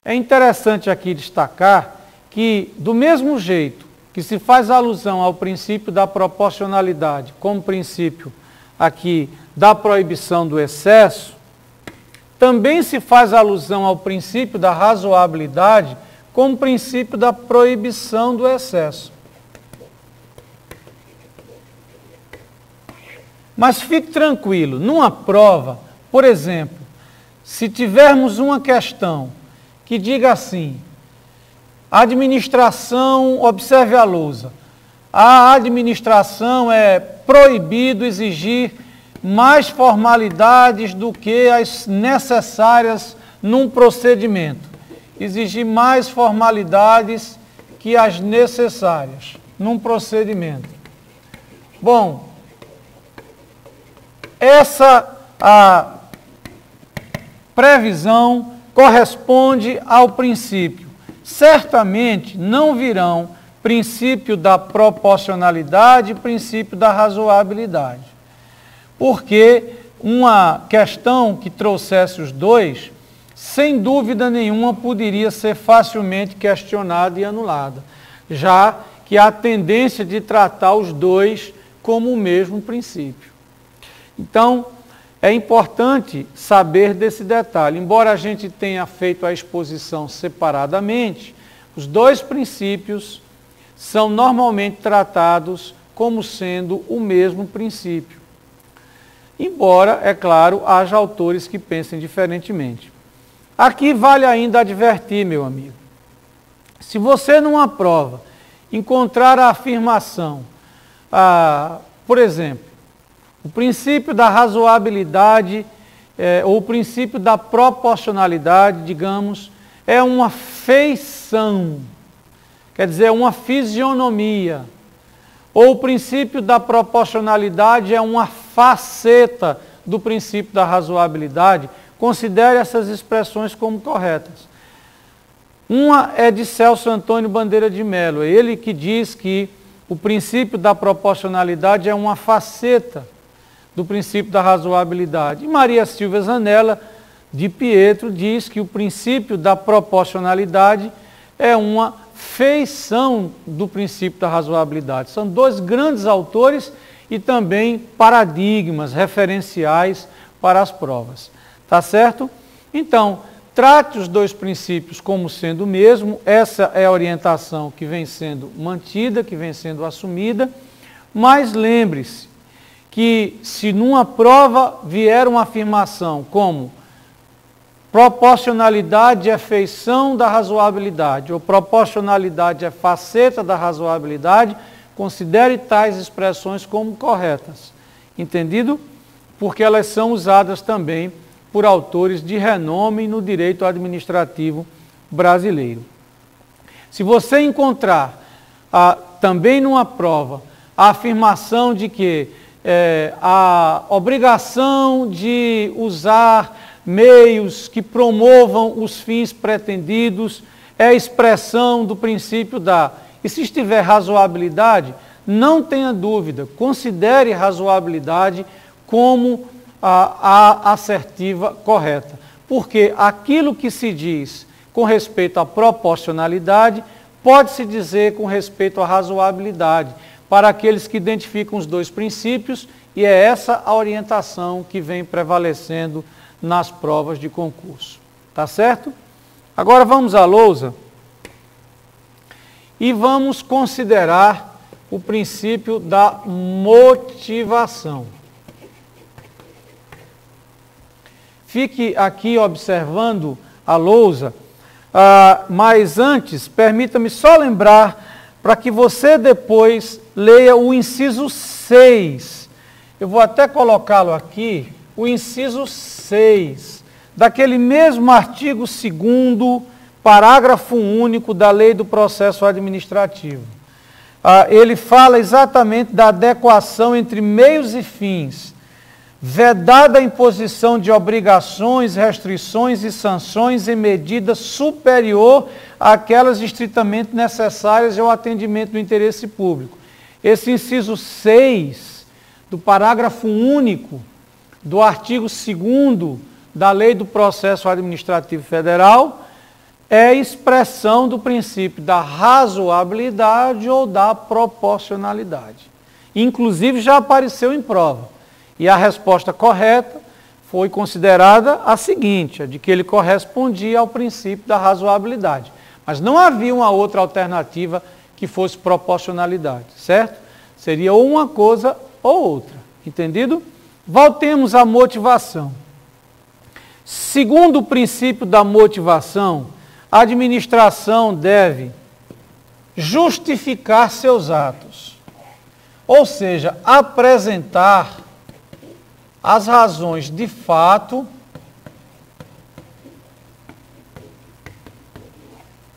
É interessante aqui destacar que, do mesmo jeito que se faz alusão ao princípio da proporcionalidade, como princípio aqui da proibição do excesso, também se faz alusão ao princípio da razoabilidade como princípio da proibição do excesso. Mas fique tranquilo, numa prova, por exemplo, se tivermos uma questão que diga assim, administração, observe a lousa, a administração é proibido exigir mais formalidades do que as necessárias num procedimento. Exigir mais formalidades que as necessárias num procedimento. Bom, essa a previsão corresponde ao princípio. Certamente não virão princípio da proporcionalidade e princípio da razoabilidade. Porque uma questão que trouxesse os dois, sem dúvida nenhuma, poderia ser facilmente questionada e anulada, já que há tendência de tratar os dois como o mesmo princípio. Então, é importante saber desse detalhe. Embora a gente tenha feito a exposição separadamente, os dois princípios são normalmente tratados como sendo o mesmo princípio. Embora, é claro, haja autores que pensem diferentemente. Aqui vale ainda advertir, meu amigo. Se você numa prova encontrar a afirmação, por exemplo, o princípio da razoabilidade, ou o princípio da proporcionalidade, digamos, é uma feição, quer dizer, uma fisionomia. Ou o princípio da proporcionalidade é uma faceta do princípio da razoabilidade. Considere essas expressões como corretas. Uma é de Celso Antônio Bandeira de Mello, é ele que diz que o princípio da proporcionalidade é uma faceta do princípio da razoabilidade. E Maria Silvia Zanella de Pietro diz que o princípio da proporcionalidade é uma feição do princípio da razoabilidade. São dois grandes autores e também paradigmas referenciais para as provas. Tá certo? Então, trate os dois princípios como sendo o mesmo, essa é a orientação que vem sendo mantida, que vem sendo assumida, mas lembre-se que se numa prova vier uma afirmação como proporcionalidade é feição da razoabilidade, ou proporcionalidade é faceta da razoabilidade, considere tais expressões como corretas. Entendido? Porque elas são usadas também por autores de renome no direito administrativo brasileiro. Se você encontrar também numa prova a afirmação de que a obrigação de usar meios que promovam os fins pretendidos é a expressão do princípio da... E se estiver razoabilidade, não tenha dúvida, considere razoabilidade como a assertiva correta. Porque aquilo que se diz com respeito à proporcionalidade, pode-se dizer com respeito à razoabilidade, para aqueles que identificam os dois princípios, e é essa a orientação que vem prevalecendo nas provas de concurso. Tá certo? Agora vamos à lousa e vamos considerar o princípio da motivação. Fique aqui observando a lousa, mas antes, permita-me só lembrar para que você depois leia o inciso 6. Eu vou até colocá-lo aqui, o inciso 6, daquele mesmo artigo 2º, parágrafo único da Lei do Processo Administrativo. Ele fala exatamente da adequação entre meios e fins, vedada a imposição de obrigações, restrições e sanções em medida superior àquelas estritamente necessárias ao atendimento do interesse público. Esse inciso 6 do parágrafo único do artigo 2º da Lei do Processo Administrativo Federal é expressão do princípio da razoabilidade ou da proporcionalidade. Inclusive já apareceu em prova. E a resposta correta foi considerada a seguinte, a de que ele correspondia ao princípio da razoabilidade. Mas não havia uma outra alternativa que fosse proporcionalidade, certo? Seria ou uma coisa ou outra, entendido? Voltemos à motivação. Segundo o princípio da motivação, a administração deve justificar seus atos, ou seja, apresentar as razões de fato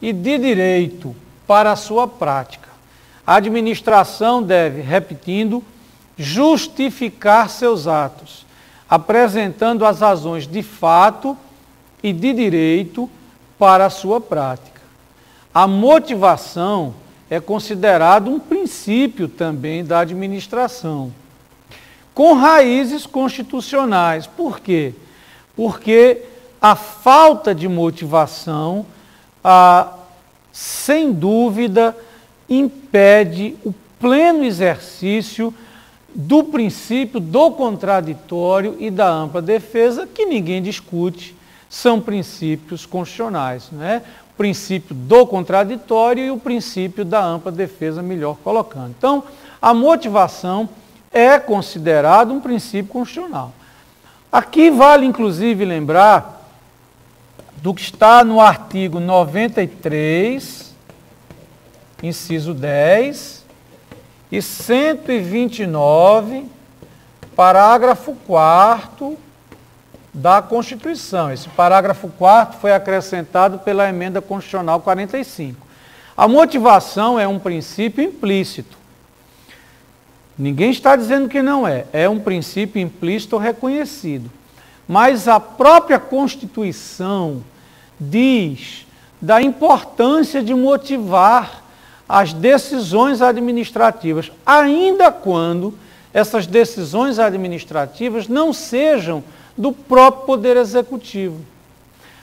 e de direito para a sua prática. A administração deve, repetindo, justificar seus atos, apresentando as razões de fato e de direito para a sua prática. A motivação é considerado um princípio também da administração, com raízes constitucionais. Por quê? Porque a falta de motivação, sem dúvida, impede o pleno exercício do princípio do contraditório e da ampla defesa, que ninguém discute, são princípios constitucionais, né? O princípio do contraditório e o princípio da ampla defesa, melhor colocando. Então, a motivação é considerado um princípio constitucional. Aqui vale, inclusive, lembrar do que está no artigo 93, inciso 10, e 129, parágrafo 4º da Constituição. Esse parágrafo 4º foi acrescentado pela emenda constitucional 45. A motivação é um princípio implícito. Ninguém está dizendo que não é. É um princípio implícito reconhecido. Mas a própria Constituição diz da importância de motivar as decisões administrativas, ainda quando essas decisões administrativas não sejam do próprio Poder Executivo.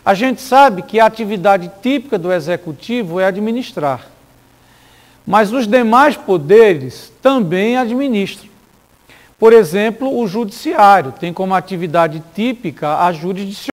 A gente sabe que a atividade típica do Executivo é administrar, mas os demais poderes também administram. Por exemplo, o Judiciário tem como atividade típica a jurisdição.